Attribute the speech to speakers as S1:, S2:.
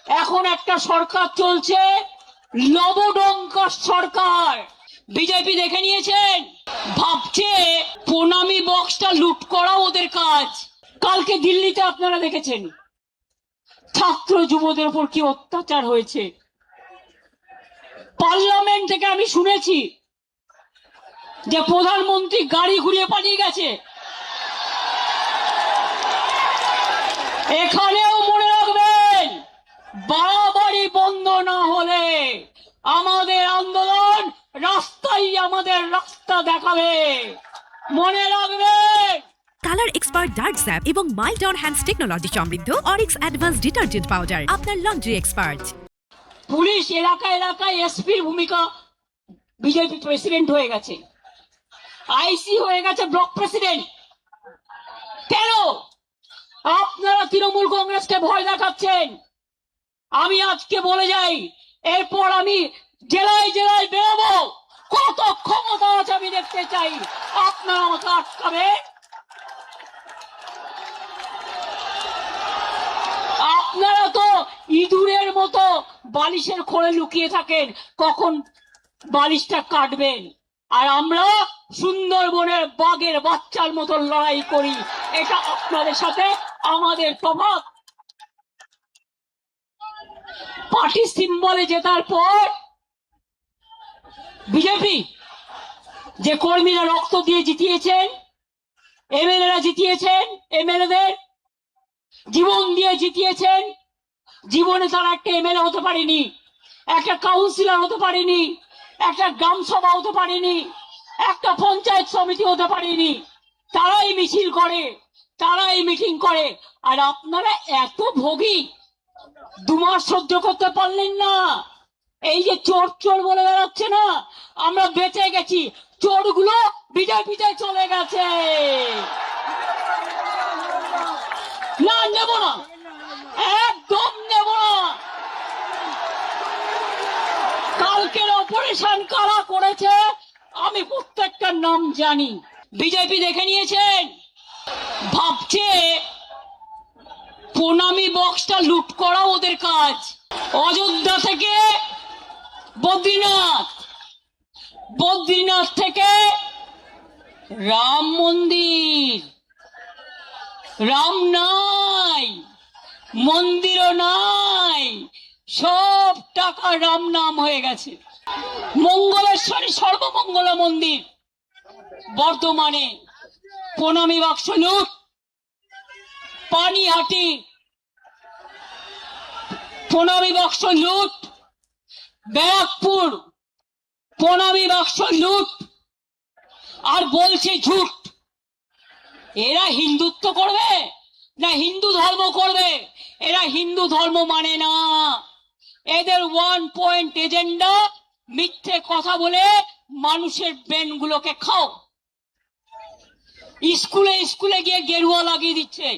S1: এখন একটা সরকার চলছে, লবডঙ্কা সরকার। বিজেপি দেখে নিয়েছেন, ভাবছে প্রণামী বক্সটা লুট করা ওদের কাজ। কালকে দিল্লিতে আপনারা দেখেছেন ছাত্র যুবদের উপর কি অত্যাচার হয়েছে। পার্লামেন্ট থেকে আমি শুনেছি যে প্রধানমন্ত্রী গাড়ি ঘুরিয়ে পালিয়ে গেছে। এখানেও মনে রাখবেন, বাড়াবাড়ি বন্ধ না হলে আমাদের আন্দোলন রাস্তাই আমাদের রাস্তা দেখাবে, মনে রাখবেন।
S2: কালার এক্সপার্ট ডার্ক স্যাপ এবং মাইল্ড অন হ্যান্ডস টেকনোলজি সমৃদ্ধ অরিক্স অ্যাডভান্স ডিটারজেন্ট পাউডার আপনার লন্ড্রি এক্সপার্ট।
S1: পুলিশ এলাকায় এলাকায় এসপির ভূমিকা, বিজেপি প্রেসিডেন্ট হয়ে গেছে, আইসি হয়ে গেছে ব্লক প্রেসিডেন্ট। কেন আপনারা তৃণমূল কংগ্রেসকে ভয় দেখাচ্ছেন? আমি আজকে বলে যাই, এরপর আমি জেলায় জেলায় বেরোবো, কত ক্ষমতা আছে আমি দেখতে চাই। আপনারা আমাকে আটকাবে? আপনারা তো ইঁদুরের মতো বালিশের খোলে লুকিয়ে থাকেন, কখন বালিশটা কাটবেন। আর আমরা সুন্দরবনের বাঘের বাচ্চার মতো লড়াই করি। এটা আপনাদের সাথে আমাদের প্রভাব। পার্টি সিম্বলে জেতার পর বিজেপি যে কর্মীরা রক্ত দিয়ে জিতিয়েছেন, এমএলএরা জিতিয়েছেন, এমএলএদের জীবন দিয়ে জিতিয়েছেন, জীবনে তারা একটা এমএলএ হতে পারেনি, একটা কাউন্সিলর হতে পারেনি, একটা গ্রাম সভা হতে পারেনি, একটা পঞ্চায়েত সমিতি হতে পারেনি। তারাই মিছিল করে, তারাই মিটিং করে। আর আপনারা এত ভোগী, 2 মাস সহ্য করতে পারলেন না। এই যে চোর চোর বলে বেড়াচ্ছে না, আমরা বেঁচে গেছি, চোরগুলো বিজেপিতে চলে গেছে। না, নেব না, একদম নেব না। কালকের অপারেশন কারা করেছে আমি প্রত্যেকটার নাম জানি। বিজেপি দেখে নিয়েছেন, ভাবছে প্রণামী বক্সটা লুট করা ওদের কাজ। অযোধ্যা থেকে বদ্রীনাথ, বদ্রীনাথ থেকে রাম মন্দির, রাম নাই, মন্দিরও নাই, সব টাকা রাম নাম হয়ে গেছে। মঙ্গলেশ্বরী সর্বমঙ্গলা মন্দির বর্ধমানে প্রণামী বাক্স লুট, পানিহাটি প্রণামী বাক্স লুট, ব্যারাকপুর প্রণামী বাক্স লুট। আর বলছে ঝুট। এরা হিন্দুত্ব করবে না হিন্দু ধর্ম করবে? এরা হিন্দু ধর্ম মানে না। এদের 1 পয়েন্ট এজেন্ডা, মিথ্যে কথা বলে মানুষের ব্রেনগুলোকে খাও। স্কুলে স্কুলে গিয়ে গেরুয়া লাগিয়ে দিচ্ছে।